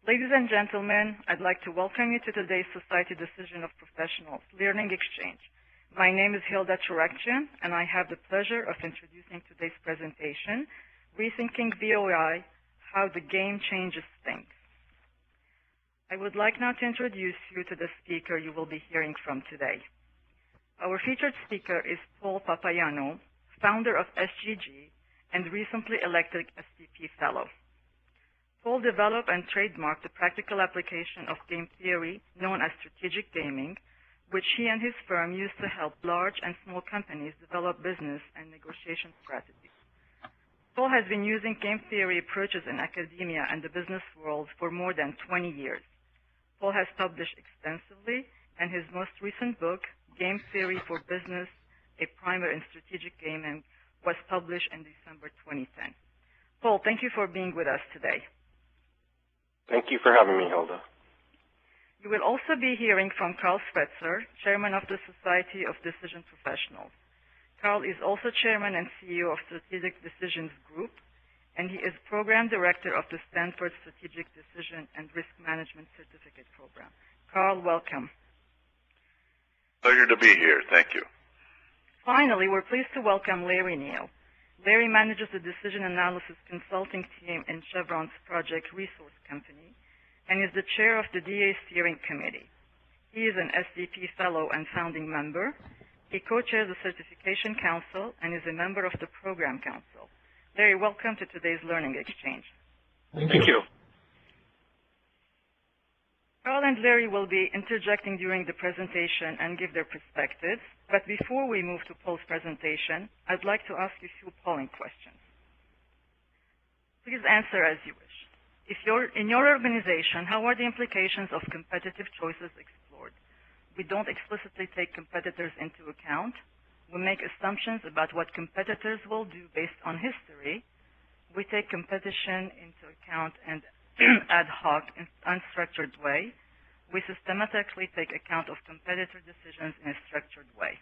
Ladies and gentlemen, I'd like to welcome you to today's Society Decision of Professionals Learning Exchange. My name is Hilda Churakjian, and I have the pleasure of introducing today's presentation, Rethinking VOI, How the Game Changes Things. I would like now to introduce you to the speaker you will be hearing from today. Our featured speaker is Paul Papayoanou, founder of SGG and recently elected SDP Fellow. Paul developed and trademarked the practical application of game theory known as strategic gaming, which he and his firm use to help large and small companies develop business and negotiation strategies. Paul has been using game theory approaches in academia and the business world for more than 20 years. Paul has published extensively, and his most recent book, Game Theory for Business, a Primer in Strategic Gaming, was published in December 2010. Paul, thank you for being with us today. Thank you for having me, Hilda. You will also be hearing from Carl Swetzer, Chairman of the Society of Decision Professionals. Carl is also Chairman and CEO of Strategic Decisions Group, and he is Program Director of the Stanford Strategic Decision and Risk Management Certificate Program. Carl, welcome. Pleasure to be here. Thank you. Finally, we're pleased to welcome Larry Neal. Larry manages the decision analysis consulting team in Chevron's Project Resource Company and is the chair of the DA Steering Committee. He is an SDP Fellow and founding member. He co-chairs the Certification Council and is a member of the Program Council. Larry, welcome to today's Learning Exchange. Thank you. Carl and Larry will be interjecting during the presentation and give their perspectives, but before we move to Paul's presentation, I'd like to ask you a few polling questions. Please answer as you wish. In your organization, how are the implications of competitive choices explored? We don't explicitly take competitors into account. We make assumptions about what competitors will do based on history. We take competition into account in ad hoc, unstructured way. We systematically take account of competitor decisions in a structured way.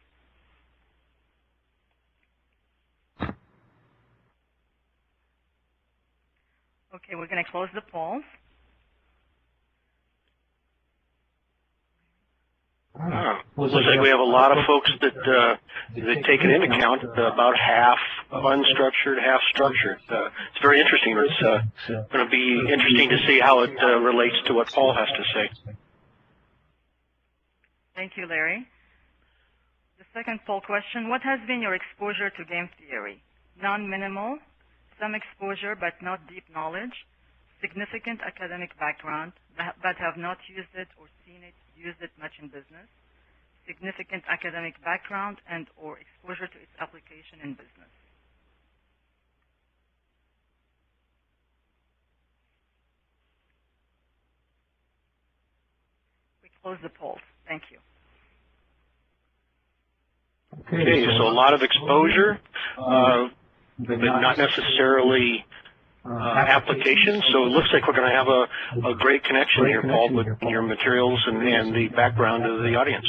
Okay, we're going to close the polls. Looks like we have a lot of folks that take it into account, about half unstructured, half structured. It's very interesting. It's going to be interesting to see how it relates to what Paul has to say. Thank you, Larry. The second poll question, what has been your exposure to game theory? Non-minimal, some exposure but not deep knowledge, significant academic background but have not used it or used it much in business, significant academic background and or exposure to its application in business. We close the polls. Thank you. Okay, so a lot of exposure, but not necessarily application. So it looks like we're going to have a great connection here, Paul, with your materials and the background of the audience.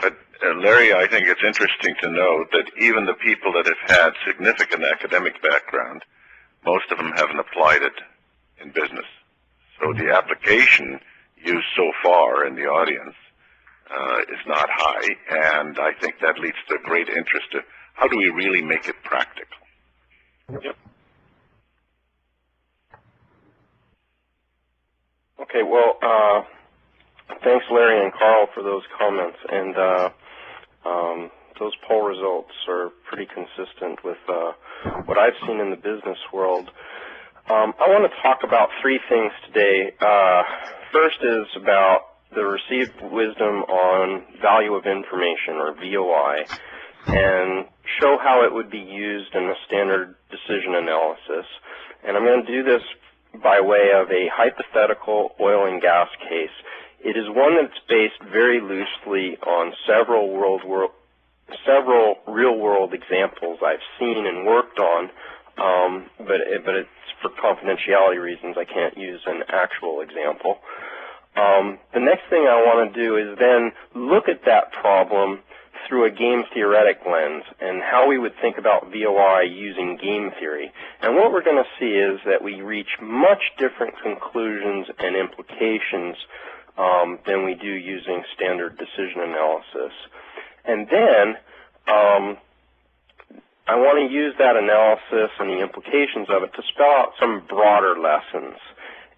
But Larry, I think it's interesting to note that even the people that have had significant academic background, most of them haven't applied it in business. So the application used so far in the audience is not high, and I think that leads to great interest to how do we really make it practical. Yep. Okay, well, thanks, Larry and Carl, for those comments. And those poll results are pretty consistent with what I've seen in the business world. I want to talk about three things today. First is about the received wisdom on value of information, or VOI, and show how it would be used in a standard decision analysis. And I'm going to do this by way of a hypothetical oil and gas case. It is one that's based very loosely on several real-world examples I've seen and worked on, but it's for confidentiality reasons I can't use an actual example. The next thing I want to do is then look at that problem through a game theoretic lens and how we would think about VOI using game theory. And what we're going to see is that we reach much different conclusions and implications than we do using standard decision analysis. And then I want to use that analysis and the implications of it to spell out some broader lessons.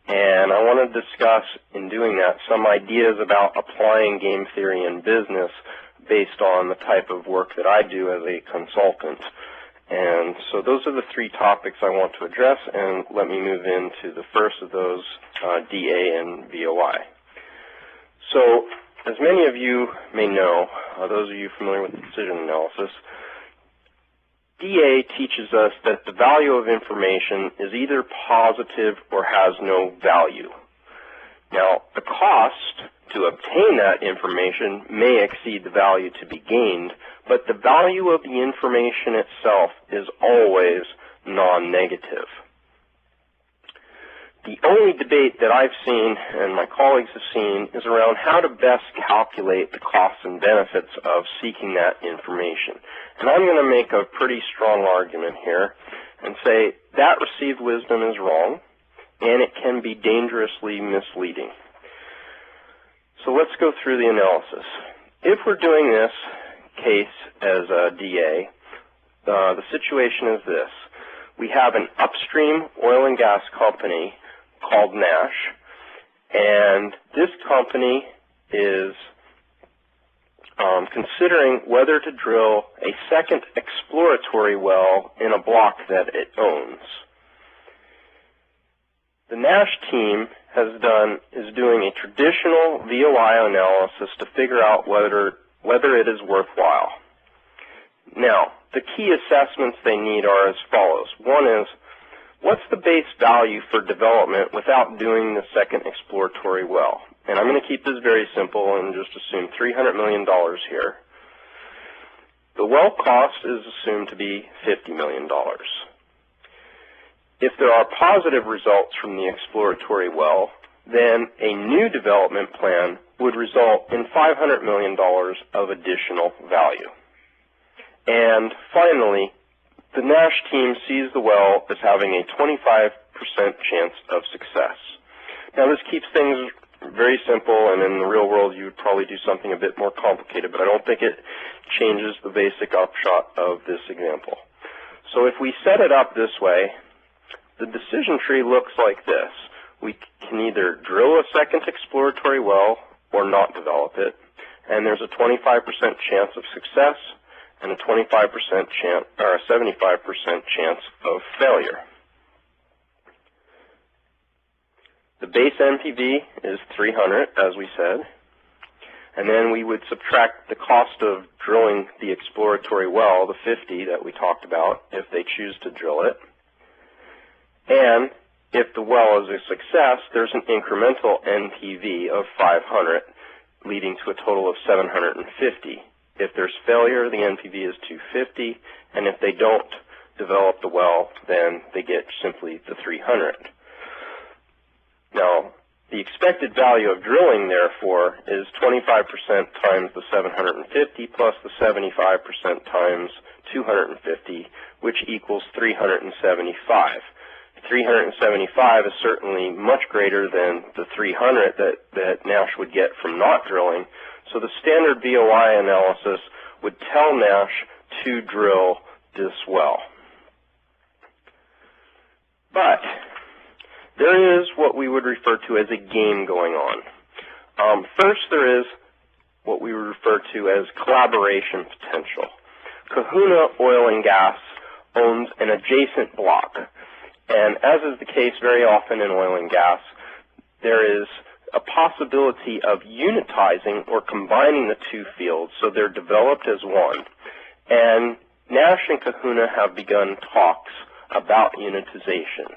And I want to discuss, in doing that, some ideas about applying game theory in business based on the type of work that I do as a consultant. And so those are the three topics I want to address, and let me move into the first of those, DA and VOI. So, as many of you may know, those of you familiar with decision analysis, DA teaches us that the value of information is either positive or has no value. Now, the cost to obtain that information may exceed the value to be gained, but the value of the information itself is always non-negative. The only debate that I've seen and my colleagues have seen is around how to best calculate the costs and benefits of seeking that information. And I'm going to make a pretty strong argument here and say that received wisdom is wrong and it can be dangerously misleading. So let's go through the analysis. If we're doing this case as a DA, the situation is this. We have an upstream oil and gas company called Nash, and this company is considering whether to drill a second exploratory well in a block that it owns. The Nash team is doing a traditional VOI analysis to figure out whether it is worthwhile. Now, the key assessments they need are as follows. One is, what's the base value for development without doing the second exploratory well? And I'm going to keep this very simple and just assume $300 million here. The well cost is assumed to be $50 million. If there are positive results from the exploratory well, then a new development plan would result in $500 million of additional value. And finally, the Nash team sees the well as having a 25% chance of success. Now, this keeps things very simple, and in the real world you would probably do something a bit more complicated, but I don't think it changes the basic upshot of this example. So if we set it up this way, the decision tree looks like this. We can either drill a second exploratory well or not develop it, and there's a 25% chance of success and a 25% chance, or a 75% chance of failure. The base NPV is 300, as we said, and then we would subtract the cost of drilling the exploratory well, the 50 that we talked about, if they choose to drill it. And if the well is a success, there's an incremental NPV of 500, leading to a total of 750. If there's failure, the NPV is 250, and if they don't develop the well, then they get simply the 300. Now, the expected value of drilling, therefore, is 25% times the 750 plus the 75% times 250, which equals 375. 375 is certainly much greater than the 300 that Nash would get from not drilling. So the standard VOI analysis would tell Nash to drill this well. But there is what we would refer to as a game going on. First, there is what we would refer to as collaboration potential. Kahuna Oil and Gas owns an adjacent block. And as is the case very often in oil and gas, there is a possibility of unitizing or combining the two fields so they're developed as one. And Nash and Kahuna have begun talks about unitization.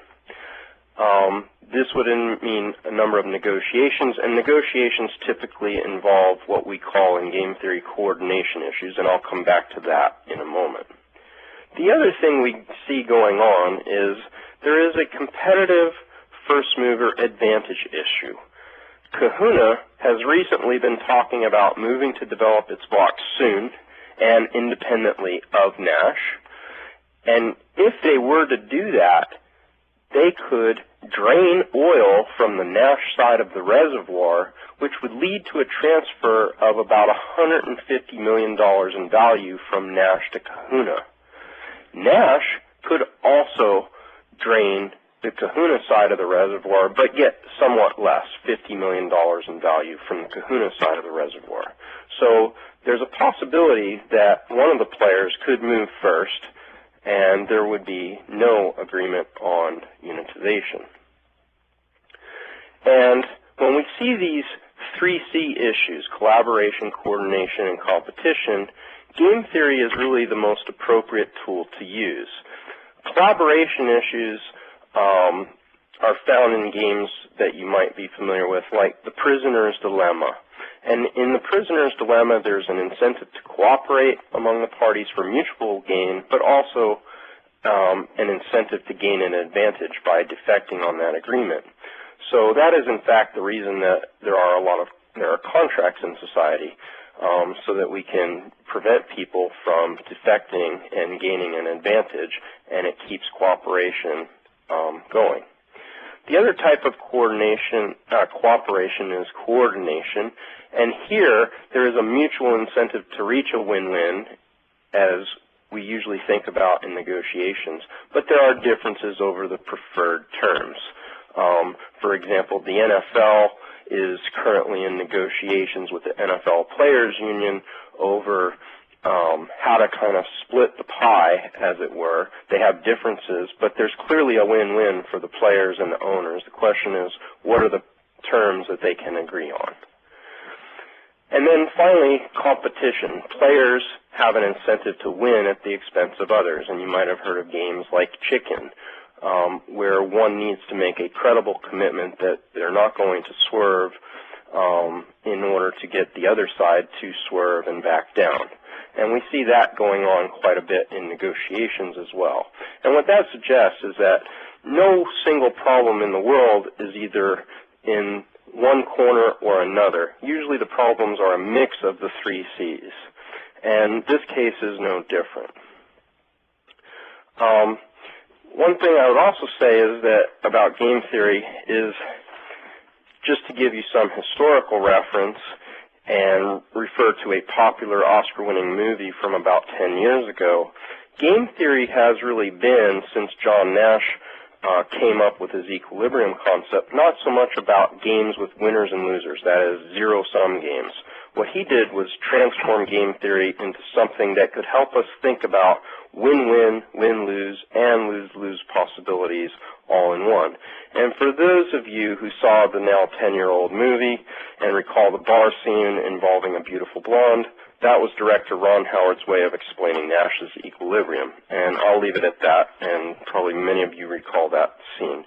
This would mean a number of negotiations, and negotiations typically involve what we call in game theory coordination issues, and I'll come back to that in a moment. The other thing we see going on is there is a competitive first mover advantage issue. Kahuna has recently been talking about moving to develop its block soon, and independently of Nash. And if they were to do that, they could drain oil from the Nash side of the reservoir, which would lead to a transfer of about $150 million in value from Nash to Kahuna. Nash could also drain the Kahuna side of the reservoir, but get somewhat less, $50 million in value from the Kahuna side of the reservoir. So there's a possibility that one of the players could move first, and there would be no agreement on unitization. And when we see these 3C issues, collaboration, coordination, and competition, game theory is really the most appropriate tool to use. Collaboration issues are found in games that you might be familiar with, like The Prisoner's Dilemma. And in The Prisoner's Dilemma, there's an incentive to cooperate among the parties for mutual gain, but also an incentive to gain an advantage by defecting on that agreement. So that is, in fact, the reason that there are contracts in society, so that we can prevent people from defecting and gaining an advantage, and it keeps cooperation going. The other type of cooperation is coordination, and here there is a mutual incentive to reach a win-win, as we usually think about in negotiations, but there are differences over the preferred terms. For example, the NFL is currently in negotiations with the NFL Players Union over how to kind of split the pie, as it were. They have differences, but there's clearly a win-win for the players and the owners. The question is, what are the terms that they can agree on? And then finally, competition. Players have an incentive to win at the expense of others, and you might have heard of games like Chicken, where one needs to make a credible commitment that they're not going to swerve in order to get the other side to swerve and back down. And we see that going on quite a bit in negotiations as well. And what that suggests is that no single problem in the world is either in one corner or another. Usually the problems are a mix of the 3 C's. And this case is no different. One thing I would also say is that about game theory is, just to give you some historical reference and refer to a popular Oscar-winning movie from about 10 years ago, game theory has really been, since John Nash came up with his equilibrium concept, not so much about games with winners and losers, that is, zero-sum games. What he did was transform game theory into something that could help us think about win-win, win-lose, and lose-lose possibilities all in one. And for those of you who saw the now 10-year-old movie and recall the bar scene involving a beautiful blonde, that was director Ron Howard's way of explaining Nash's equilibrium. And I'll leave it at that, and probably many of you recall that scene.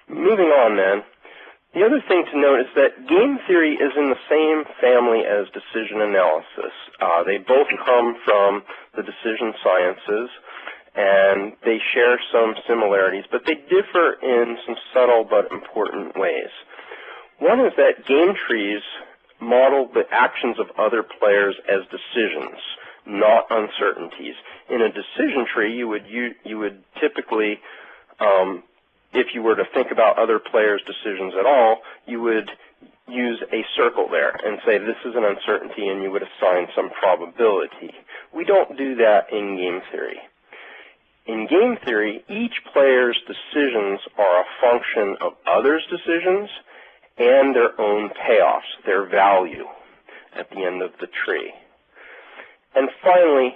Moving on then, the other thing to note is that game theory is in the same family as decision analysis. They both come from the decision sciences, and they share some similarities, but they differ in some subtle but important ways. One is that game trees model the actions of other players as decisions, not uncertainties. In a decision tree, you would typically, if you were to think about other players' decisions at all, you would use a circle there and say this is an uncertainty, and you would assign some probability. We don't do that in game theory. In game theory, each player's decisions are a function of others' decisions and their own payoffs, their value at the end of the tree. And finally,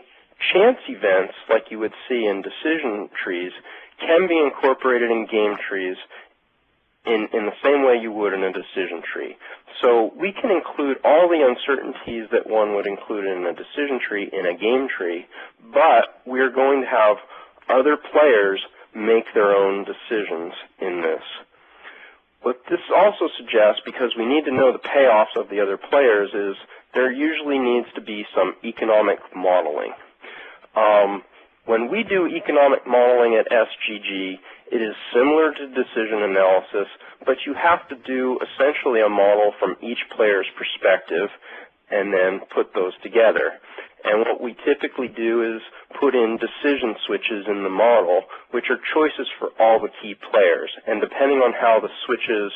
chance events, like you would see in decision trees, can be incorporated in game trees in the same way you would in a decision tree. So we can include all the uncertainties that one would include in a decision tree in a game tree, but we're going to have other players make their own decisions in this. What this also suggests, because we need to know the payoffs of the other players, is there usually needs to be some economic modeling. When we do economic modeling at SGG, it is similar to decision analysis, but you have to do essentially a model from each player's perspective, and then put those together. And what we typically do is put in decision switches in the model, which are choices for all the key players. And depending on how the switches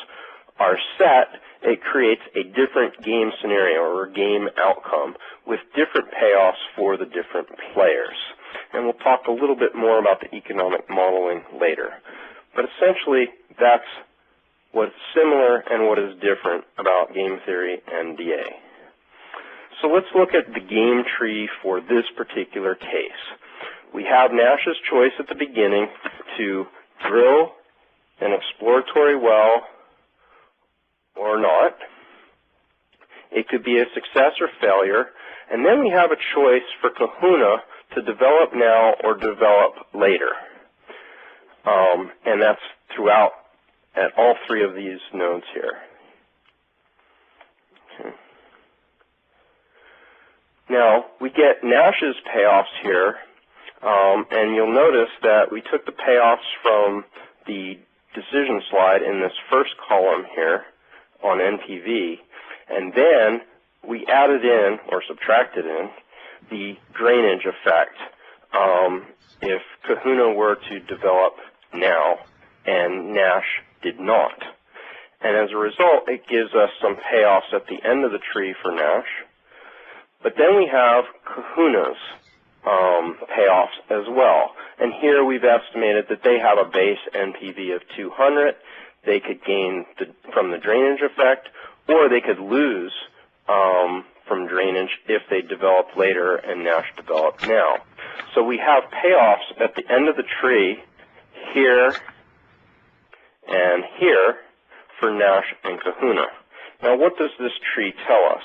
are set, it creates a different game scenario or game outcome with different payoffs for the different players. And we'll talk a little bit more about the economic modeling later. But essentially, that's what's similar and what is different about game theory and DA. So let's look at the game tree for this particular case. We have Nash's choice at the beginning to drill an exploratory well or not. It could be a success or failure. And then we have a choice for Kahuna to develop now or develop later. And that's throughout at all three of these nodes here. Okay. Now, we get Nash's payoffs here, and you'll notice that we took the payoffs from the decision slide in this first column here on NPV, and then we added in, or subtracted in, the drainage effect if Kahuna were to develop now and Nash did not. And as a result, it gives us some payoffs at the end of the tree for Nash. But then we have Kahuna's payoffs as well. And here we've estimated that they have a base NPV of 200. They could gain from the drainage effect, or they could lose from drainage if they develop later and Nash develop now. So we have payoffs at the end of the tree here and here for Nash and Kahuna. Now, what does this tree tell us?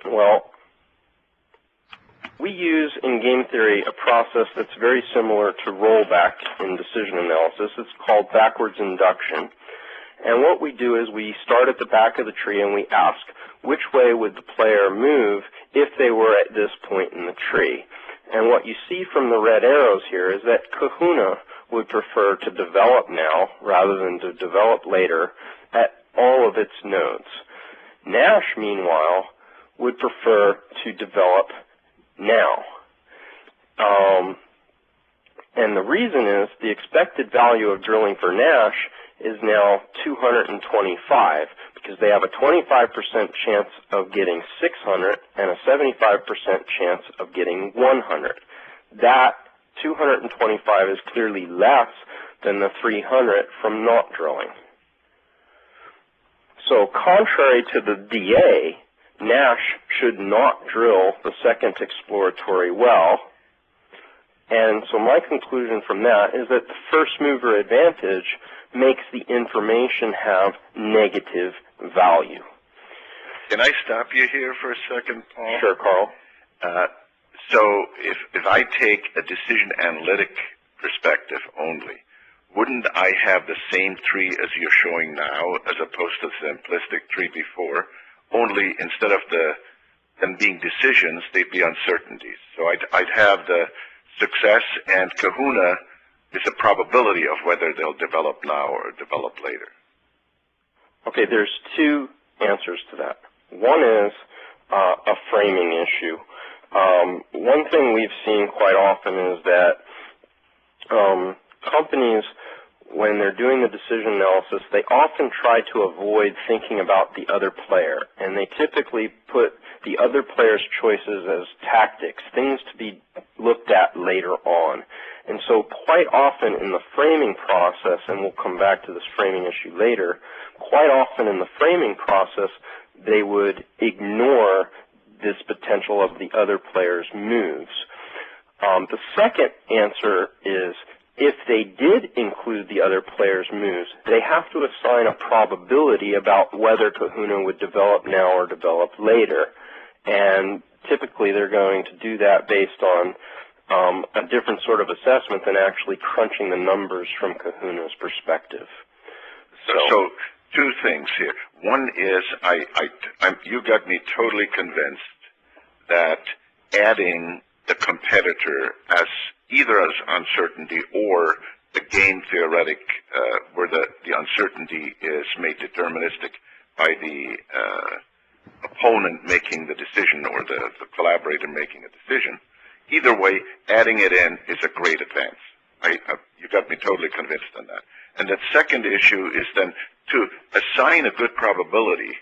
Well, we use in game theory a process that's very similar to rollback in decision analysis. It's called backwards induction. And what we do is we start at the back of the tree and we ask, which way would the player move if they were at this point in the tree? And what you see from the red arrows here is that Kahuna would prefer to develop now rather than to develop later at all of its nodes. Nash, meanwhile, would prefer to develop now. And the reason is the expected value of drilling for Nash is now 225 because they have a 25% chance of getting 600 and a 75% chance of getting 100. That 225 is clearly less than the 300 from not drilling. So contrary to the DA, Nash should not drill the second exploratory well. And so my conclusion from that is that the first mover advantage makes the information have negative value. Can I stop you here for a second, Paul? Sure, Carl. So if I take a decision analytic perspective only, wouldn't I have the same tree as you're showing now as opposed to the simplistic tree before? Only instead of them being decisions, they'd be uncertainties. So I'd have the success, and Kahuna is a probability of whether they'll develop now or develop later. Okay, there's two answers to that. One is a framing issue. One thing we've seen quite often is that companies, when they're doing the decision analysis, they often try to avoid thinking about the other player, and they typically put the other player's choices as tactics, things to be looked at later on. And so quite often in the framing process, and we'll come back to this framing issue later, quite often in the framing process, they would ignore this potential of the other player's moves. The second answer is, if they did include the other player's moves, they have to assign a probability about whether Kahuna would develop now or develop later. And typically they're going to do that based on a different sort of assessment than actually crunching the numbers from Kahuna's perspective. So two things here. One is you got me totally convinced that adding the competitor as either as uncertainty or the game theoretic where the uncertainty is made deterministic by the opponent making the decision or the collaborator making a decision. Either way, adding it in is a great advance. You got me totally convinced on that. And the second issue is then to assign a good probability.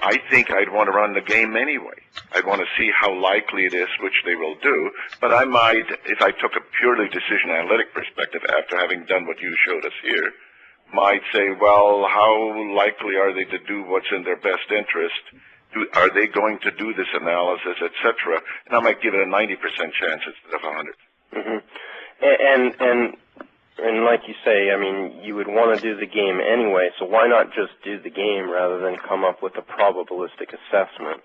I think I'd want to run the game anyway. I'd want to see how likely it is, which they will do. But I might, if I took a purely decision analytic perspective after having done what you showed us here, might say, well, how likely are they to do what's in their best interest? Are they going to do this analysis, etc.? And I might give it a 90% chance instead of 100. Mm-hmm. And like you say, I mean, you would want to do the game anyway, so why not just do the game rather than come up with a probabilistic assessment?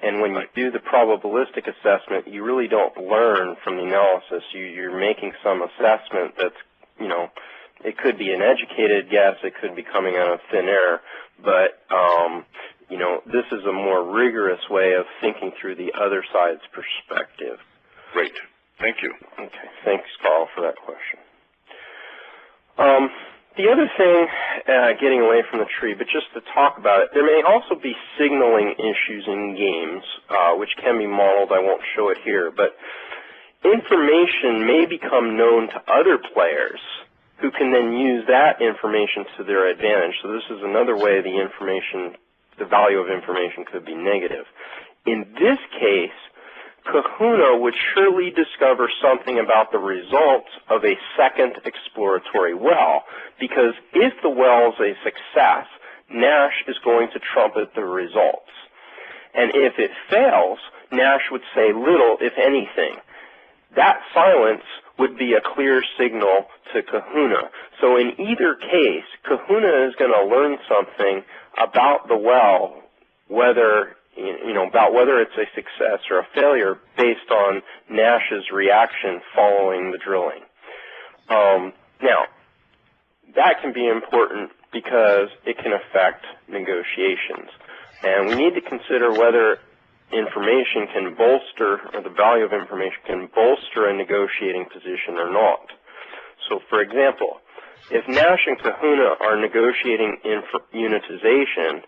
And when you do the probabilistic assessment, you really don't learn from the analysis. You're making some assessment that's, you know, it could be an educated guess, it could be coming out of thin air, but, you know, this is a more rigorous way of thinking through the other side's perspective. Great. Thank you. Okay. Thanks, Carl, for that question. The other thing, getting away from the tree, but just to talk about it, there may also be signaling issues in games, which can be modeled. I won't show it here, but information may become known to other players who can then use that information to their advantage. So this is another way the value of information could be negative. In this case, Kahuna would surely discover something about the results of a second exploratory well, because if the well is a success, Nash is going to trumpet the results. And if it fails, Nash would say little, if anything. That silence would be a clear signal to Kahuna. So in either case, Kahuna is going to learn something about the well, about whether it's a success or a failure based on Nash's reaction following the drilling. Now, that can be important because it can affect negotiations. And we need to consider whether information can bolster, or the value of information can bolster a negotiating position or not. So, for example, if Nash and Kahuna are negotiating unitization,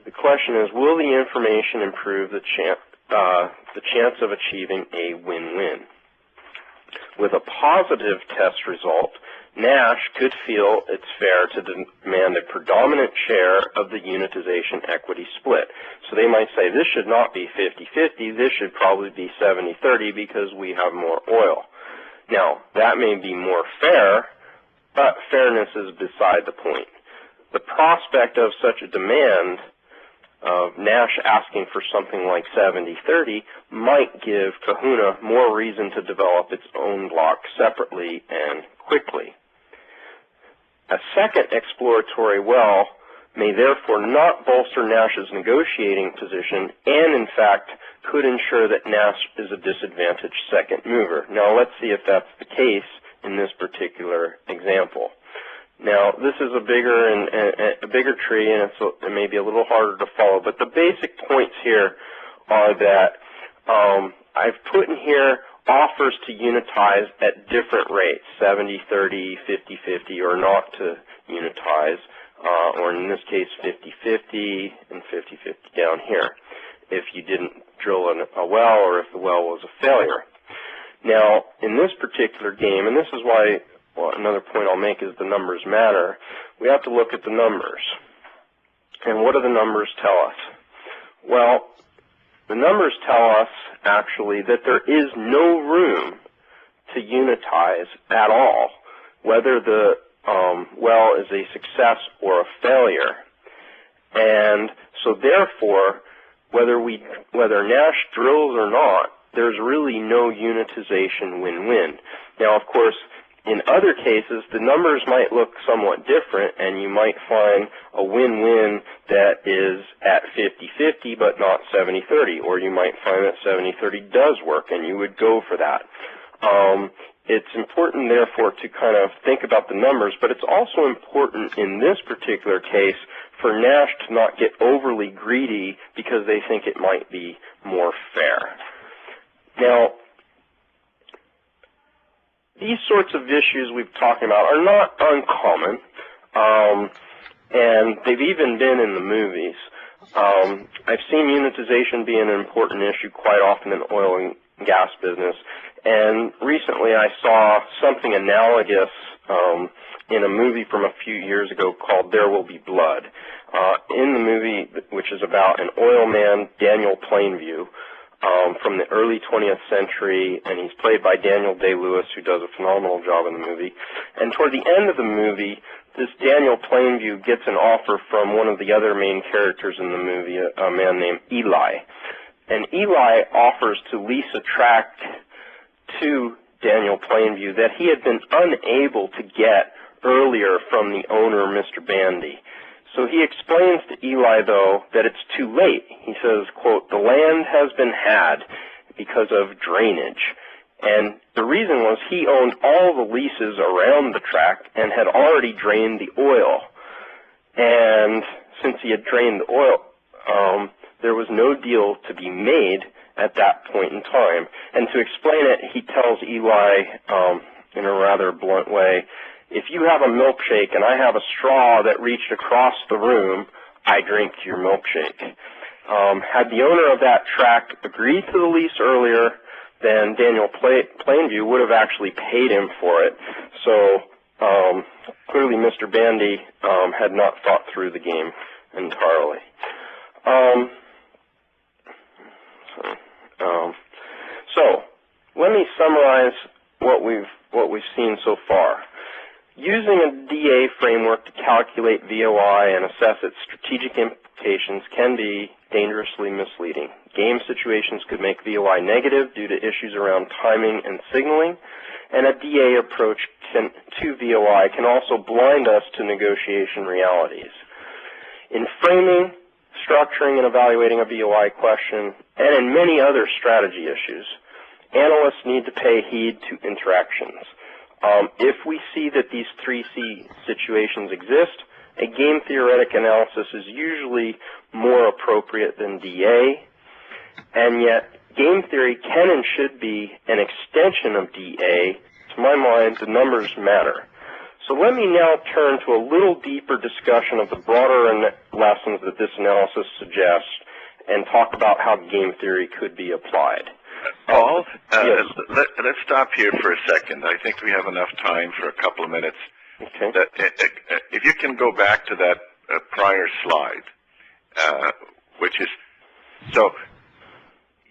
the question is, will the information improve the chance of achieving a win-win? With a positive test result, Nash could feel it's fair to demand a predominant share of the unitization equity split. So they might say, this should not be 50-50, this should probably be 70-30 because we have more oil. Now, that may be more fair, but fairness is beside the point. The prospect of such a demand of Nash asking for something like 70-30 might give Kahuna more reason to develop its own block separately and quickly. A second exploratory well may therefore not bolster Nash's negotiating position and, in fact, could ensure that Nash is a disadvantaged second mover. Now, let's see if that's the case in this particular example. Now, this is a bigger tree, and it may be a little harder to follow, but the basic points here are that I've put in here offers to unitize at different rates, 70-30, 50-50, or not to unitize, or in this case 50-50 and 50-50 down here, if you didn't drill a well or if the well was a failure. Now, in this particular game, and this is why, well, another point I'll make is the numbers matter, we have to look at the numbers. And what do the numbers tell us? Well, the numbers tell us, actually, that there is no room to unitize at all, whether the well is a success or a failure. And so, therefore, whether Nash drills or not, there's really no unitization win-win. Now, of course, in other cases, the numbers might look somewhat different, and you might find a win-win that is at 50-50 but not 70-30, or you might find that 70-30 does work, and you would go for that. It's important, therefore, to kind of think about the numbers, but it's also important in this particular case for Nash to not get overly greedy because they think it might be more fair. Now, these sorts of issues we've talked about are not uncommon, and they've even been in the movies. I've seen unitization be an important issue quite often in the oil and gas business, and recently I saw something analogous in a movie from a few years ago called There Will Be Blood. In the movie, which is about an oil man, Daniel Plainview, from the early 20th century, and he's played by Daniel Day-Lewis, who does a phenomenal job in the movie. And toward the end of the movie, this Daniel Plainview gets an offer from one of the other main characters in the movie, a man named Eli. And Eli offers to lease a tract to Daniel Plainview that he had been unable to get earlier from the owner, Mr. Bandy. So he explains to Eli, though, that it's too late. He says, quote, "The land has been had because of drainage." And the reason was he owned all the leases around the tract and had already drained the oil. And since he had drained the oil, there was no deal to be made at that point in time. And to explain it, he tells Eli in a rather blunt way, "If you have a milkshake and I have a straw that reached across the room, I drink your milkshake." Had the owner of that tract agreed to the lease earlier, then Daniel Plainview would have actually paid him for it. So clearly Mr. Bandy had not thought through the game entirely. So let me summarize what we've seen so far. Using a DA framework to calculate VOI and assess its strategic implications can be dangerously misleading. Game situations could make VOI negative due to issues around timing and signaling, and a DA approach to VOI can also blind us to negotiation realities. In framing, structuring, and evaluating a VOI question, and in many other strategy issues, analysts need to pay heed to interactions. If we see that these 3C situations exist, a game theoretic analysis is usually more appropriate than DA, and yet game theory can and should be an extension of DA. To my mind, the numbers matter. So let me now turn to a little deeper discussion of the broader lessons that this analysis suggests and talk about how game theory could be applied. Paul, yes. Let's stop here for a second. I think we have enough time for a couple of minutes. Okay. If you can go back to that prior slide, which is, so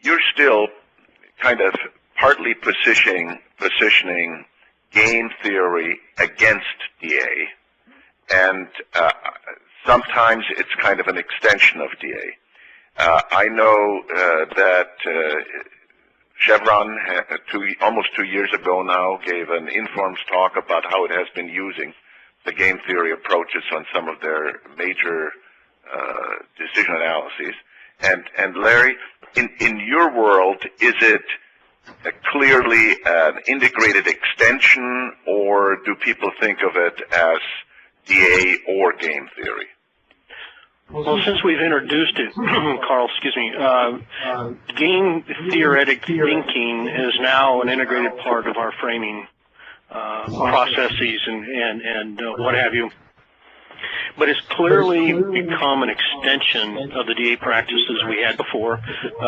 you're still kind of partly positioning game theory against DA, and sometimes it's kind of an extension of DA. I know that Chevron, almost 2 years ago now, gave an informed talk about how it has been using the game theory approaches on some of their major decision analyses. And Larry, in your world, is it clearly an integrated extension, or do people think of it as DA or game theory? Well, since we've introduced it, Carl, excuse me, game theoretic thinking is now an integrated part of our framing processes and what have you. But it's clearly become an extension of the DA practices we had before,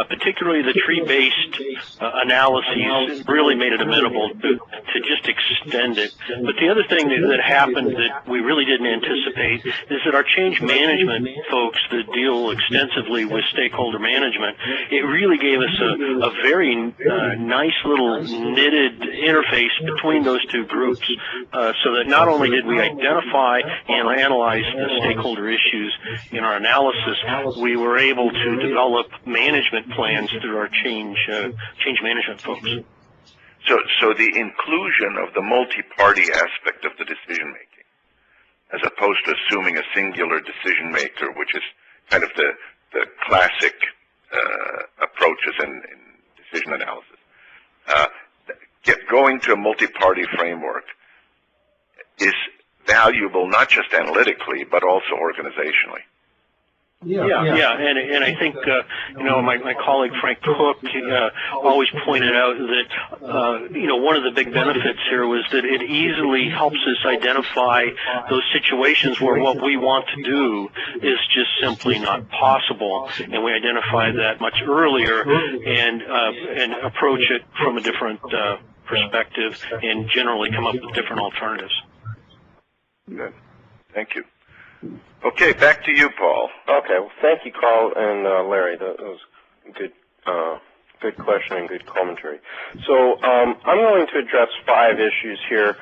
particularly the tree-based analyses really made it amenable to just extend it. But the other thing that happened that we really didn't anticipate is that our change management folks that deal extensively with stakeholder management, it really gave us a very nice little knitted interface between those two groups, so that not only did we identify and analyze the stakeholder issues in our analysis, we were able to develop management plans through our change management folks. So the inclusion of the multi-party aspect of the decision making, as opposed to assuming a singular decision maker, which is kind of the classic approaches in decision analysis, going to a multi-party framework is valuable not just analytically, but also organizationally. And I think my colleague Frank Cook always pointed out that one of the big benefits here was that it easily helps us identify those situations where what we want to do is just simply not possible, and we identify that much earlier and approach it from a different perspective and generally come up with different alternatives. Good. Thank you. Okay, back to you, Paul. Okay, well, thank you, Carl and Larry. That was good, good question and good commentary. So I'm going to address 5 issues here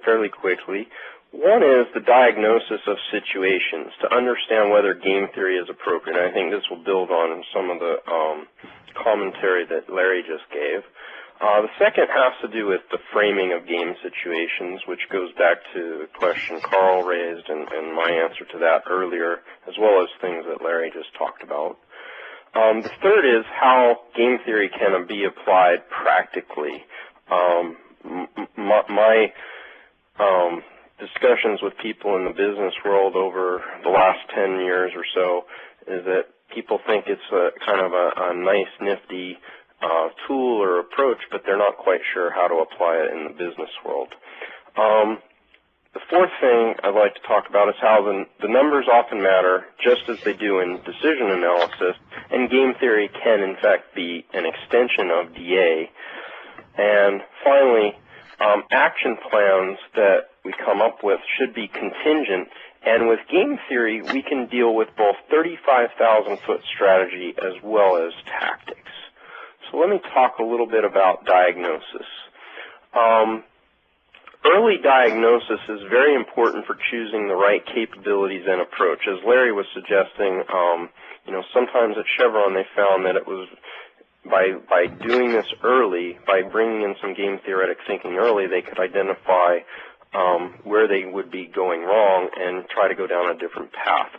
fairly quickly. One is the diagnosis of situations to understand whether game theory is appropriate. I think this will build on some of the commentary that Larry just gave. The second has to do with the framing of game situations, which goes back to the question Carl raised and my answer to that earlier, as well as things that Larry just talked about. The third is how game theory can be applied practically. My discussions with people in the business world over the last 10 years or so is that people think it's a kind of a nice, nifty tool or approach, but they're not quite sure how to apply it in the business world. The fourth thing I'd like to talk about is how the numbers often matter, just as they do in decision analysis, and game theory can, in fact, be an extension of DA. And finally, action plans that we come up with should be contingent, and with game theory, we can deal with both 35,000-foot strategy as well as tactics. So let me talk a little bit about diagnosis. Early diagnosis is very important for choosing the right capabilities and approach. As Larry was suggesting, sometimes at Chevron they found that it was by doing this early, by bringing in some game theoretic thinking early, they could identify where they would be going wrong and try to go down a different path.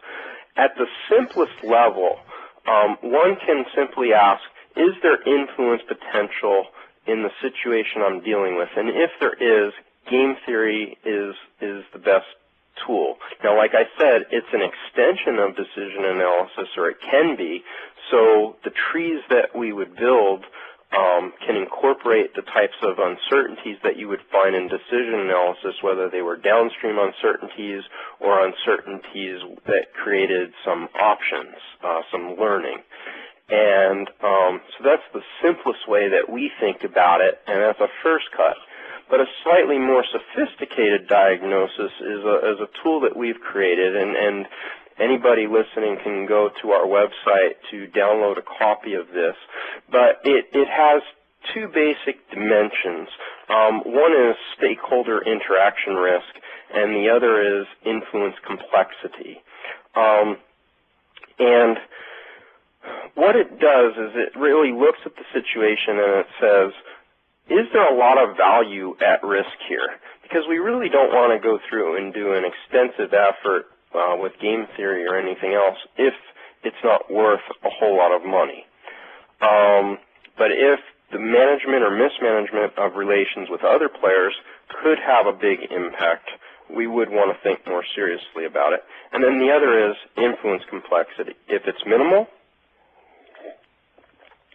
At the simplest level, one can simply ask, is there influence potential in the situation I'm dealing with? And if there is, game theory is the best tool. Now, like I said, it's an extension of decision analysis, or it can be, so the trees that we would build can incorporate the types of uncertainties that you would find in decision analysis, whether they were downstream uncertainties or uncertainties that created some options, some learning. And so that's the simplest way that we think about it, and that's a first cut. But a slightly more sophisticated diagnosis is a tool that we've created, and anybody listening can go to our website to download a copy of this. But it has 2 basic dimensions. One is stakeholder interaction risk, and the other is influence complexity. And what it does is it really looks at the situation and it says, is there a lot of value at risk here? Because we really don't want to go through and do an extensive effort with game theory or anything else if it's not worth a whole lot of money. But if the management or mismanagement of relations with other players could have a big impact, we would want to think more seriously about it. And then the other is influence complexity. If it's minimal,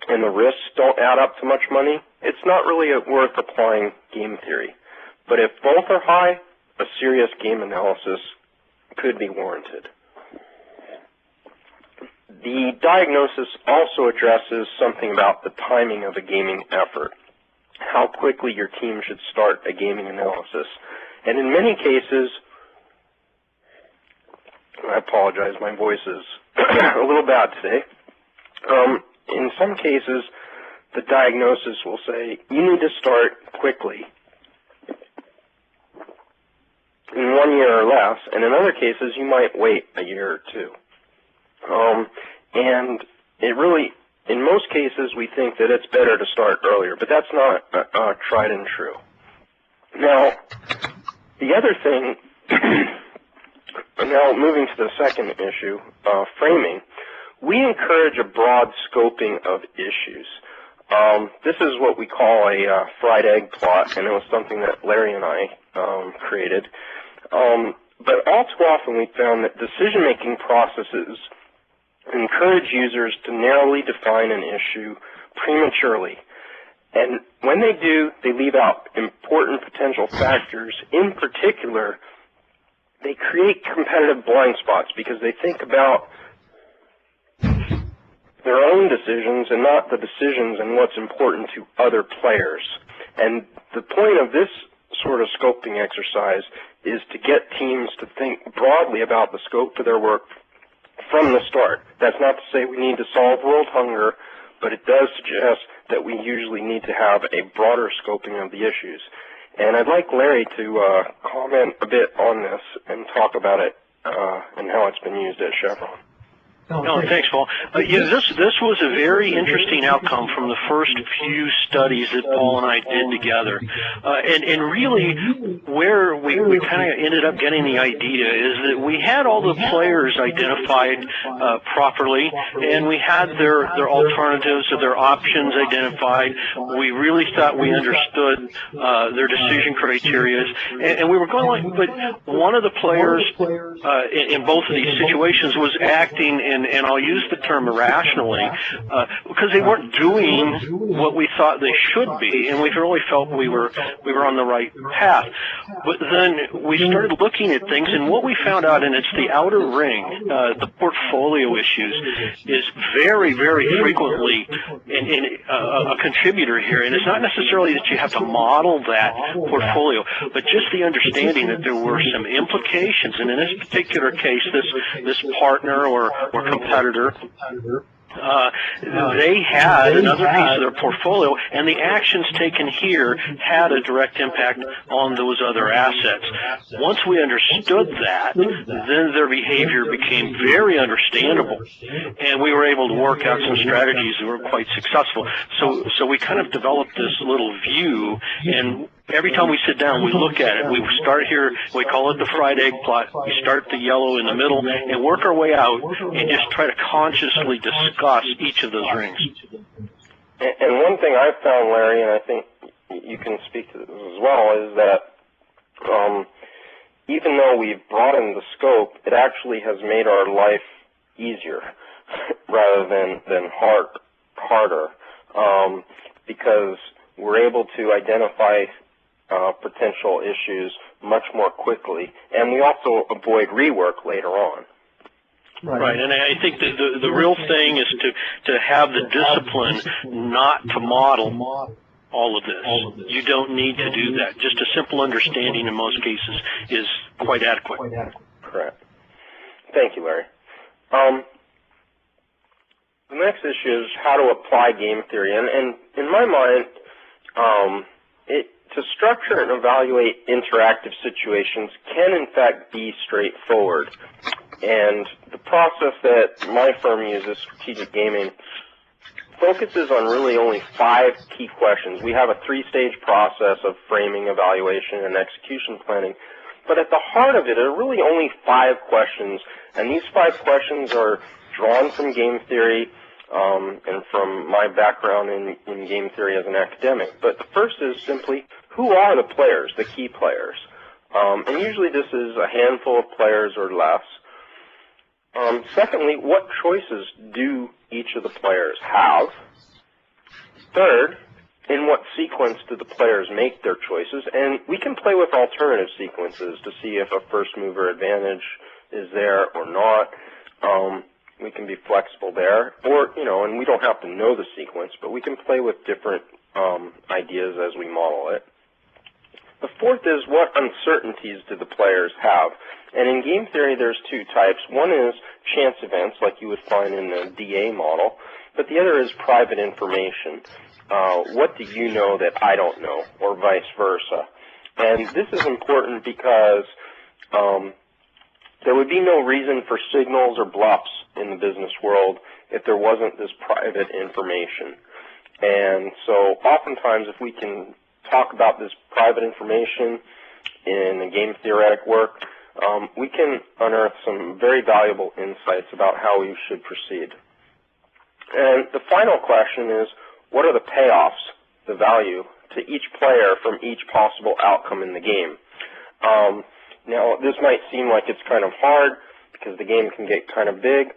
and the risks don't add up to much money, it's not really worth applying game theory. But if both are high, a serious game analysis could be warranted. The diagnosis also addresses something about the timing of a gaming effort, how quickly your team should start a gaming analysis. And in many cases, I apologize, my voice is a little bad today. In some cases, the diagnosis will say, you need to start quickly, in 1 year or less, and in other cases, you might wait a year or 2. And it really, in most cases, we think that it's better to start earlier, but that's not tried and true. Now, the other thing, now moving to the second issue, framing, we encourage a broad scoping of issues. This is what we call a fried egg plot, and it was something that Larry and I created. but all too often we found that decision-making processes encourage users to narrowly define an issue prematurely. And when they do, they leave out important potential factors. In particular, they create competitive blind spots because they think about their own decisions and not the decisions and what's important to other players. And the point of this sort of scoping exercise is to get teams to think broadly about the scope of their work from the start. That's not to say we need to solve world hunger, but it does suggest that we usually need to have a broader scoping of the issues. And I'd like Larry to comment a bit on this and talk about it and how it's been used at Chevron. No, thanks, Paul. This was a very interesting outcome from the first few studies that Paul and I did together. And really, where we kind of ended up getting the idea is that we had all the players identified properly, and we had their alternatives or their options identified. We really thought we understood their decision criteria, and we were going like, but one of the players in both of these situations was acting in, and I'll use the term irrationally, because they weren't doing what we thought they should be, and we really felt we were on the right path. But then we started looking at things, and what we found out, and it's the outer ring, the portfolio issues, is very, very frequently a contributor here. And it's not necessarily that you have to model that portfolio, but just the understanding that there were some implications. And in this particular case, this partner or competitor, they had another piece of their portfolio, and the actions taken here had a direct impact on those other assets. Once we understood that, then their behavior became very understandable, and we were able to work out some strategies that were quite successful. So we kind of developed this little view, and every time we sit down, we look at it. We start here, we call it the fried egg plot. We start the yellow in the middle and work our way out and just try to consciously discuss each of those rings. And one thing I've found, Larry, and I think you can speak to this as well, is that even though we've broadened the scope, it actually has made our life easier rather than harder, because we're able to identify potential issues much more quickly, and we also avoid rework later on. Right, and I think that the real thing is to have the discipline not to model all of this. You don't need to do that. Just a simple understanding in most cases is quite adequate. Correct. Thank you, Larry. The next issue is how to apply game theory, and in my mind, to structure and evaluate interactive situations can in fact be straightforward. And the process that my firm uses, Strategic Gaming, focuses on really only 5 key questions. We have a 3-stage process of framing, evaluation, and execution planning. But at the heart of it are really only 5 questions, and these 5 questions are drawn from game theory, and from my background in game theory as an academic. But the first is simply, who are the players, the key players? And usually this is a handful of players or less. Secondly, what choices do each of the players have? Third, in what sequence do the players make their choices? And we can play with alternative sequences to see if a first mover advantage is there or not. We can be flexible there, or, and we don't have to know the sequence, but we can play with different ideas as we model it. The fourth is, what uncertainties do the players have? And in game theory, there's 2 types. One is chance events, like you would find in the DA model, but the other is private information. What do you know that I don't know, or vice versa? And this is important because there would be no reason for signals or bluffs in the business world if there wasn't this private information. And so oftentimes if we can talk about this private information in the game theoretic work, we can unearth some very valuable insights about how we should proceed. And the final question is, what are the payoffs, the value, to each player from each possible outcome in the game? Now, this might seem like it's kind of hard because the game can get kind of big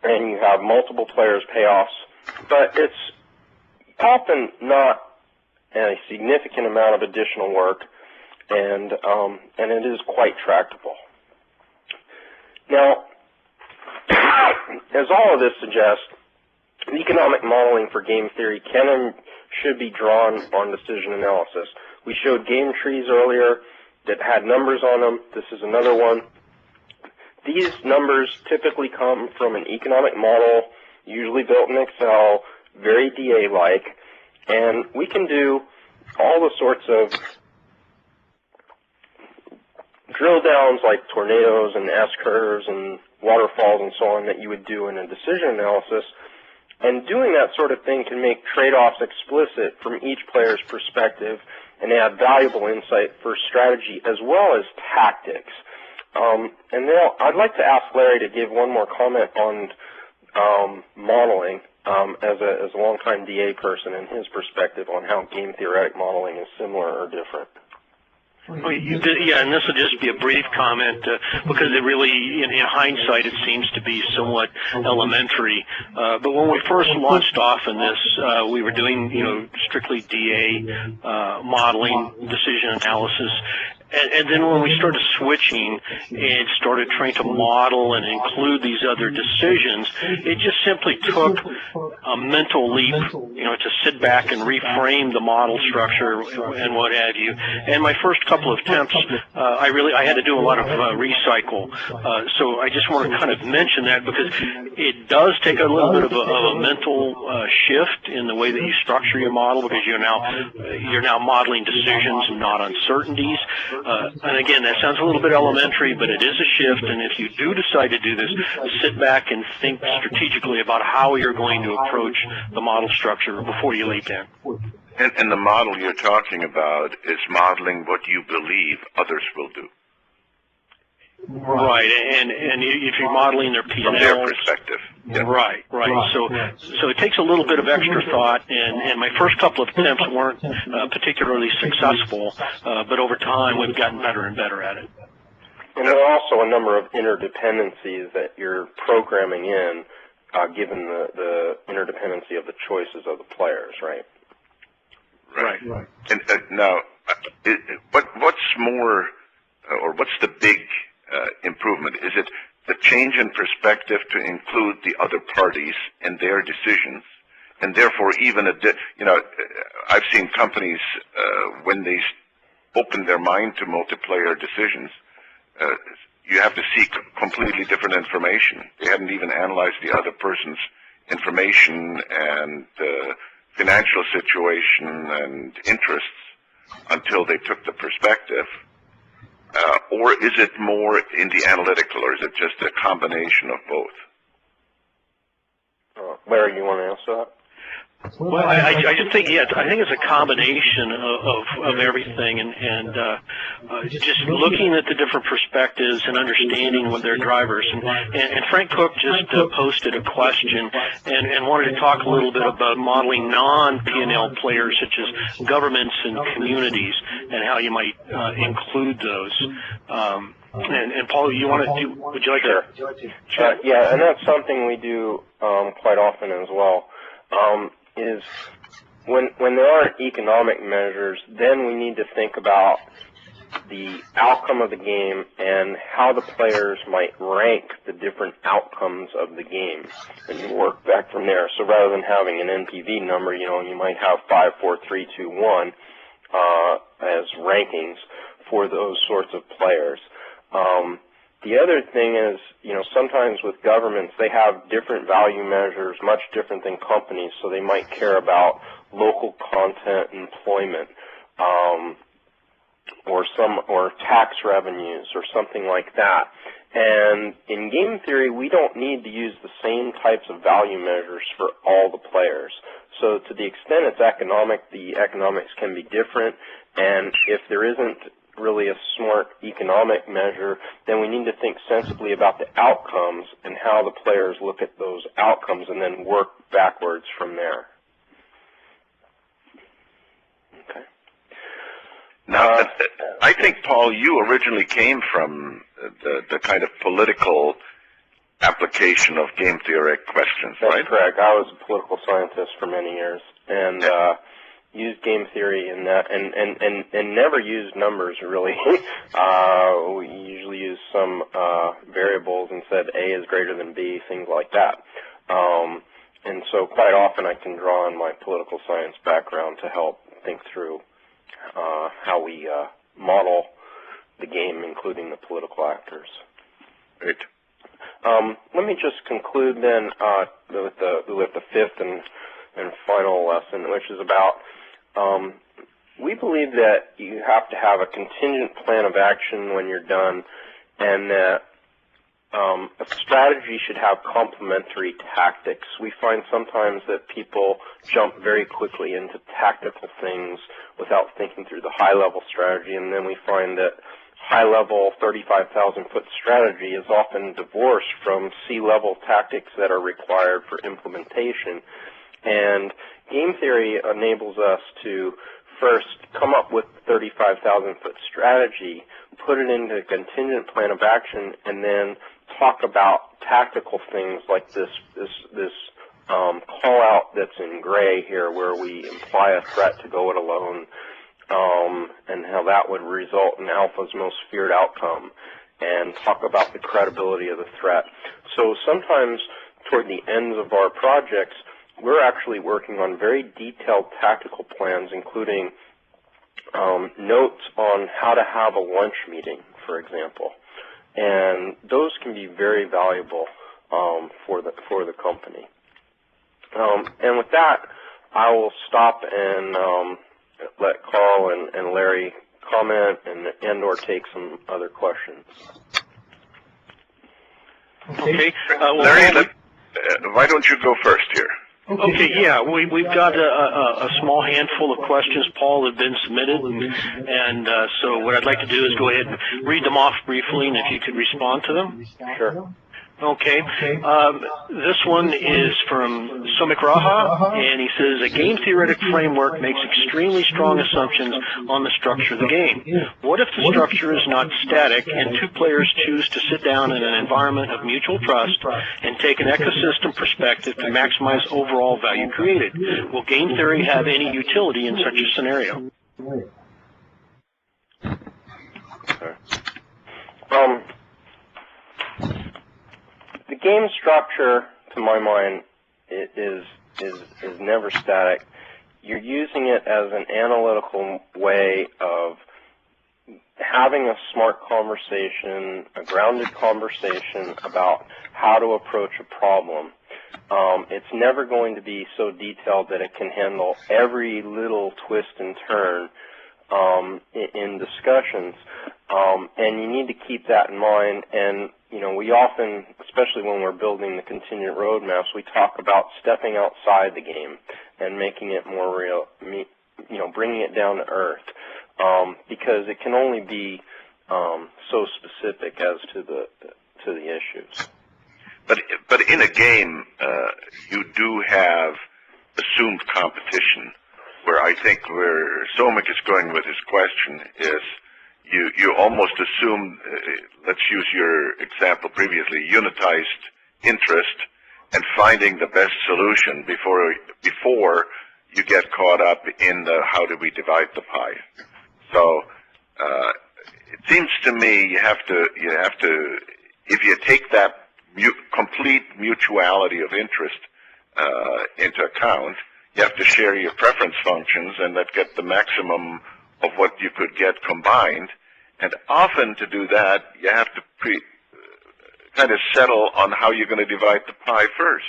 and you have multiple players payoffs, but it's often not a significant amount of additional work, and it is quite tractable. Now, as all of this suggests, economic modeling for game theory can and should be drawn on decision analysis. We showed game trees earlier that had numbers on them. This is another one. These numbers typically come from an economic model, usually built in Excel, very DA-like, and we can do all the sorts of drill downs like tornadoes and S-curves and waterfalls and so on that you would do in a decision analysis. And doing that sort of thing can make trade-offs explicit from each player's perspective and add valuable insight for strategy as well as tactics. And now I'd like to ask Larry to give one more comment on modeling as a longtime DA person and his perspective on how game theoretic modeling is similar or different. Well, yeah, and this will just be a brief comment because it really, in hindsight, it seems to be somewhat elementary. But when we first launched off in this, we were doing, strictly DA modeling, decision analysis. And then when we started switching and started trying to model and include these other decisions, it just simply took a mental leap, to sit back and reframe the model structure and what have you. And my first couple of attempts, I had to do a lot of recycle. So I just want to kind of mention that because it does take a little bit of a mental shift in the way that you structure your model because you're now modeling decisions and not uncertainties. And again, that sounds a little bit elementary, but it is a shift, and if you do decide to do this, sit back and think strategically about how you're going to approach the model structure before you leap in. And the model you're talking about is modeling what you believe others will do. Right, and if you're modeling their P&L, from their perspective. Yeah. Right. So it takes a little bit of extra thought, and my first couple of attempts weren't particularly successful, but over time we've gotten better and better at it. And there are also a number of interdependencies that you're programming in, given the interdependency of the choices of the players, right? Right. And now, what's more, or what's the big improvement? Is it the change in perspective to include the other parties and their decisions, and therefore even I've seen companies when they open their mind to multiplayer decisions, you have to seek completely different information. They hadn't even analyzed the other person's information and financial situation and interests until they took the perspective. Or is it more in the analytical, or is it just a combination of both? Larry, you want to answer that? Well, I just think, I think it's a combination of everything, and just looking at the different perspectives and understanding what their drivers. And Frank Cook just posted a question and wanted to talk a little bit about modeling non-P&L players such as governments and communities and how you might include those. And Paul, would you like to? Sure. Yeah, and that's something we do quite often as well. Is when there aren't economic measures, then we need to think about the outcome of the game and how the players might rank the different outcomes of the game, and you work back from there. So rather than having an NPV number, you might have 5, 4, 3, 2, 1 as rankings for those sorts of players. The other thing is, sometimes with governments, they have different value measures, much different than companies, so they might care about local content employment, or tax revenues or something like that. And in game theory, we don't need to use the same types of value measures for all the players. So to the extent it's economic, the economics can be different, and if there isn't really a smart economic measure, then we need to think sensibly about the outcomes and how the players look at those outcomes and then work backwards from there. Okay. Now, I think, Paul, you originally came from the kind of political application of game theoretic questions, right? That's correct. I was a political scientist for many years, and used game theory in that, and never used numbers really. We usually used some variables and said A is greater than B, things like that. And so quite often I can draw on my political science background to help think through how we model the game, including the political actors. Great. Let me just conclude then with the fifth and final lesson, which is about we believe that you have to have a contingent plan of action when you're done, and that a strategy should have complementary tactics. We find sometimes that people jump very quickly into tactical things without thinking through the high-level strategy, and then we find that high-level 35,000-foot strategy is often divorced from sea-level tactics that are required for implementation. And game theory enables us to first come up with 35,000-foot strategy, put it into a contingent plan of action, and then talk about tactical things like this call-out that's in gray here, where we imply a threat to go it alone, and how that would result in alpha's most feared outcome, and talk about the credibility of the threat. So sometimes toward the ends of our projects, we're actually working on very detailed tactical plans, including notes on how to have a lunch meeting, for example. And those can be very valuable for the company. And with that, I will stop and let Carl and Larry comment and or take some other questions. Okay. Larry, why don't you go first here? Okay, yeah, we've got a small handful of questions, Paul, have been submitted, and so what I'd like to do is go ahead and read them off briefly, and if you could respond to them. Sure. Okay. This one is from Sumik Raha, and he says, a game theoretic framework makes extremely strong assumptions on the structure of the game. What if the structure is not static and two players choose to sit down in an environment of mutual trust and take an ecosystem perspective to maximize overall value created? Will game theory have any utility in such a scenario? The game structure, to my mind, is never static. You're using it as an analytical way of having a smart conversation, a grounded conversation about how to approach a problem. It's never going to be so detailed that it can handle every little twist and turn in discussions. And you need to keep that in mind. And you know, we often, especially when we're building the contingent roadmaps, we talk about stepping outside the game and making it more real, you know, bringing it down to earth, because it can only be so specific as to the issues. But in a game, you do have assumed competition, where I think where Somik is going with his question is, you almost assume, let's use your example previously, unitized interest and finding the best solution before you get caught up in the how do we divide the pie. So it seems to me you have to if you take that complete mutuality of interest into account, you have to share your preference functions and that get the maximum of what you could get combined, and often to do that, you have to kind of settle on how you're going to divide the pie first.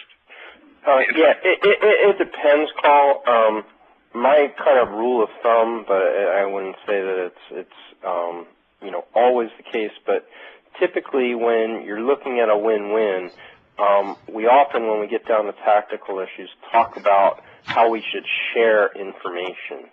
Yeah, it depends, Carl. My kind of rule of thumb, but I wouldn't say that it's you know, always the case, but typically when you're looking at a win-win, we often, when we get down to tactical issues, talk about how we should share information.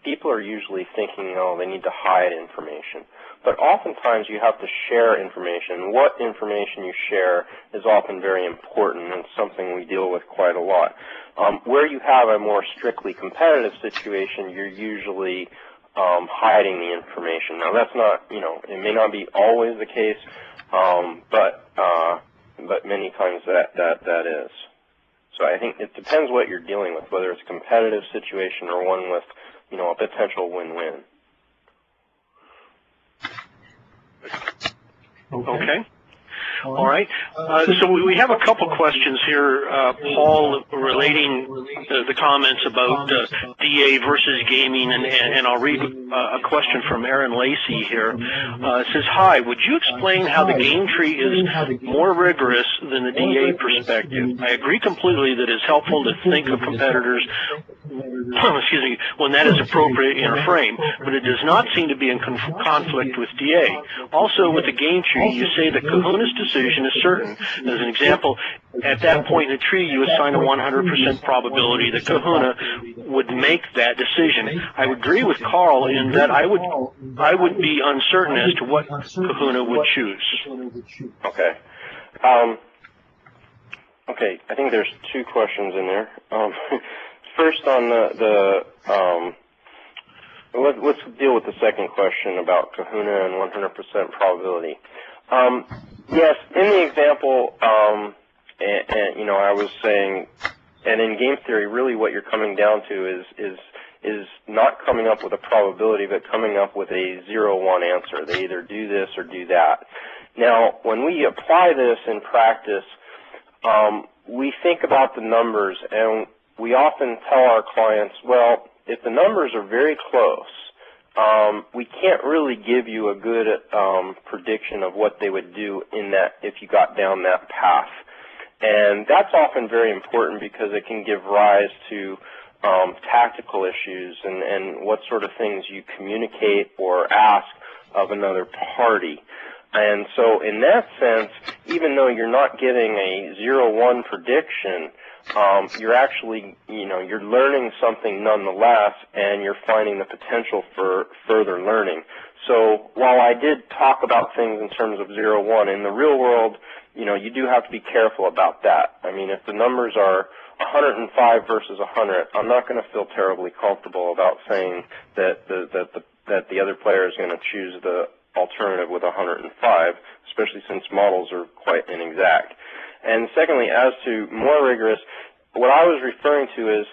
People are usually thinking, oh, they need to hide information. But oftentimes you have to share information. What information you share is often very important and something we deal with quite a lot. Where you have a more strictly competitive situation, you're usually hiding the information. Now that's not, it may not be always the case, but many times that is. So I think it depends what you're dealing with, whether it's a competitive situation or one with, a potential win-win. Okay. All right. So we have a couple questions here, Paul, relating the comments about DA versus gaming, and I'll read a question from Aaron Lacey here. It says, hi, would you explain how the game tree is more rigorous than the DA perspective? I agree completely that it's helpful to think of competitors excuse me, when that is appropriate in a frame, but it does not seem to be in conflict with DA. Also, with the game tree, you say that Kahuna's decision is certain. As an example, at that point in the tree, you assign a 100% probability that Kahuna would make that decision. I would agree with Carl in that I would be uncertain as to what Kahuna would choose. Okay. Okay, I think there's two questions in there. First, on let's deal with the second question about Kahuna and 100% probability. Yes, in the example, I was saying, and in game theory, really what you're coming down to is not coming up with a probability, but coming up with a 0-1 answer. They either do this or do that. Now, when we apply this in practice, we think about the numbers, and we often tell our clients, well, if the numbers are very close, we can't really give you a good prediction of what they would do in that if you got down that path. And that's often very important because it can give rise to tactical issues and what sort of things you communicate or ask of another party. And so in that sense, even though you're not getting a 0-1 prediction, you're actually, you're learning something nonetheless, and you're finding the potential for further learning. So while I did talk about things in terms of 0-1, in the real world, you do have to be careful about that. I mean, if the numbers are 105 versus 100, I'm not going to feel terribly comfortable about saying that the other player is going to choose the alternative with 105, especially since models are quite inexact. And secondly, as to more rigorous, what I was referring to is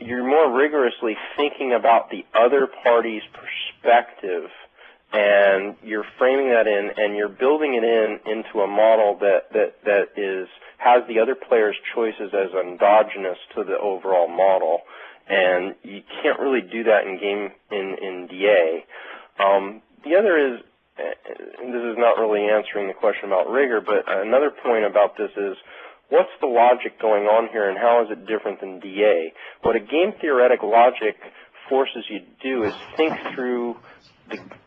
you're more rigorously thinking about the other party's perspective, and you're framing that in, and you're building it into a model that has the other player's choices as endogenous to the overall model. And you can't really do that in DA. The other is, and this is not really answering the question about rigor, but another point about this is, what's the logic going on here, and how is it different than DA? What a game theoretic logic forces you to do is think through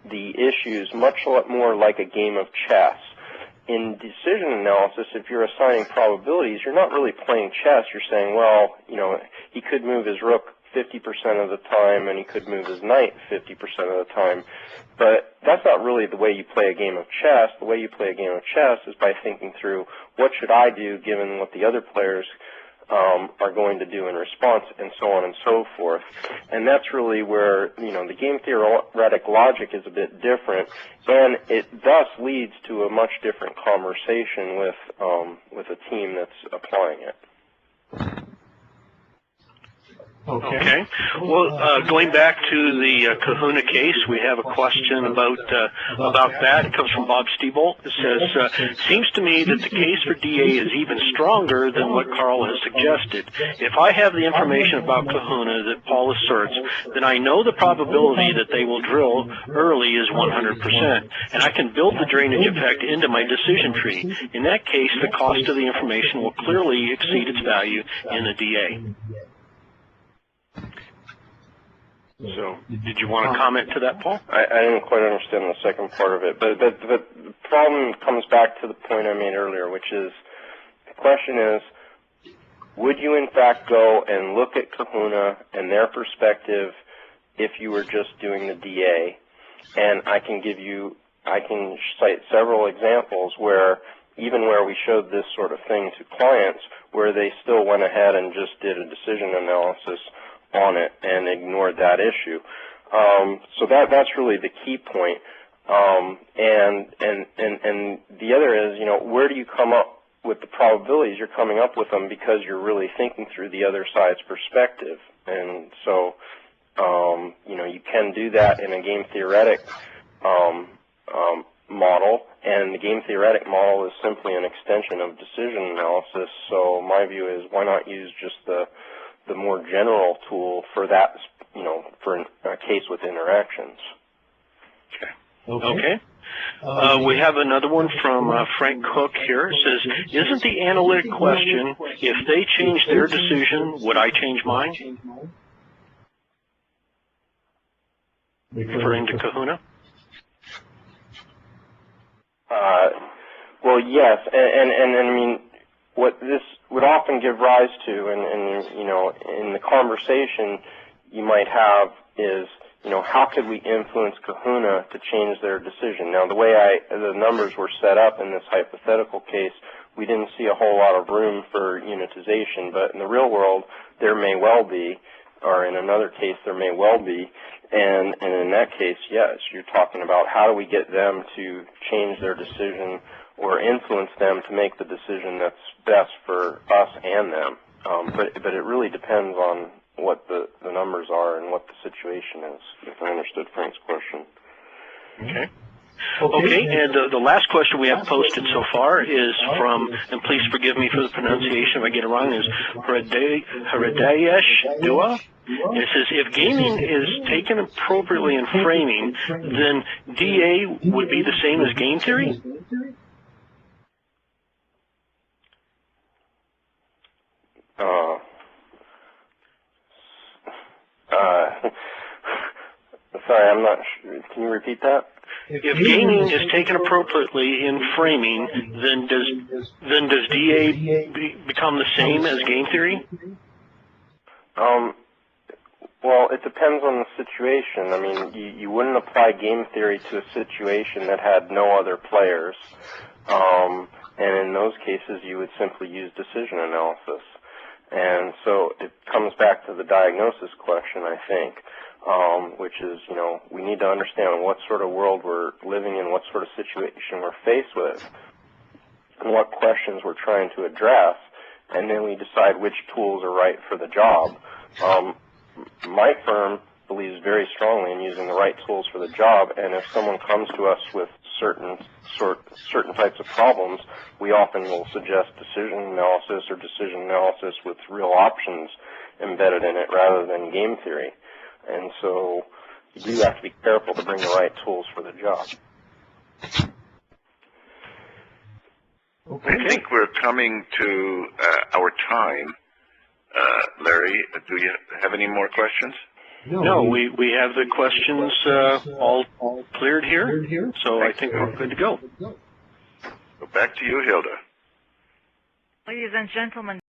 the issues much more like a game of chess. In decision analysis, if you're assigning probabilities, you're not really playing chess. You're saying, well, he could move his rook 50% of the time, and he could move his knight 50% of the time. But that's not really the way you play a game of chess. The way you play a game of chess is by thinking through, what should I do given what the other players are going to do in response, and so on and so forth. And that's really where, the game theoretic logic is a bit different, and it thus leads to a much different conversation with a team that's applying it. Okay. Well, going back to the Kahuna case, we have a question about that. It comes from Bob Stiebel. It says, seems to me that the case for DA is even stronger than what Carl has suggested. If I have the information about Kahuna that Paul asserts, then I know the probability that they will drill early is 100%, and I can build the drainage effect into my decision tree. In that case, the cost of the information will clearly exceed its value in the DA. So, did you want to comment to that, Paul? I didn't quite understand the second part of it, but the problem comes back to the point I made earlier, which is, the question is, would you in fact go and look at Kahuna and their perspective if you were just doing the DA? And I can cite several examples where, even where we showed this sort of thing to clients, where they still went ahead and just did a decision analysis on it and ignored that issue. So that's really the key point. And the other is, where do you come up with the probabilities? You're coming up with them because you're really thinking through the other side's perspective. And so, you can do that in a game theoretic model, and the game theoretic model is simply an extension of decision analysis. So my view is, why not use just the more general tool for that, for a case with interactions. Okay. We have another one from Frank Cook here. It says, isn't the analytic question, if they change their decision, would I change mine? Referring to Kahuna? Well, yes, and I mean, what this would often give rise to, and in the conversation you might have is, how could we influence Kahuna to change their decision? Now, the way the numbers were set up in this hypothetical case, we didn't see a whole lot of room for unitization, but in the real world, there may well be, or in another case, there may well be, and in that case, yes, you're talking about how do we get them to change their decision or influence them to make the decision that's best for us and them. But it really depends on what the numbers are and what the situation is, if I understood Frank's question. Okay, and the last question we have posted so far is from, and please forgive me for the pronunciation if I get it wrong, is Hridayesh Dua. It says, if gaming is taken appropriately in framing, then DA would be the same as game theory? Sorry, I'm not sure. Can you repeat that? If gaming is taken appropriately in framing, then does DA become the same as game theory? Well, it depends on the situation. I mean, you wouldn't apply game theory to a situation that had no other players, and in those cases, you would simply use decision analysis. And so it comes back to the diagnosis question, I think, which is, we need to understand what sort of world we're living in, what sort of situation we're faced with, and what questions we're trying to address, and then we decide which tools are right for the job. My firm believes very strongly in using the right tools for the job, and if someone comes to us with certain types of problems, we often will suggest decision analysis or decision analysis with real options embedded in it rather than game theory. And so you do have to be careful to bring the right tools for the job. I think we're coming to our time. Larry, do you have any more questions? No, we have the questions all cleared here, so I think we're good to go. So back to you, Hilda. Ladies and gentlemen,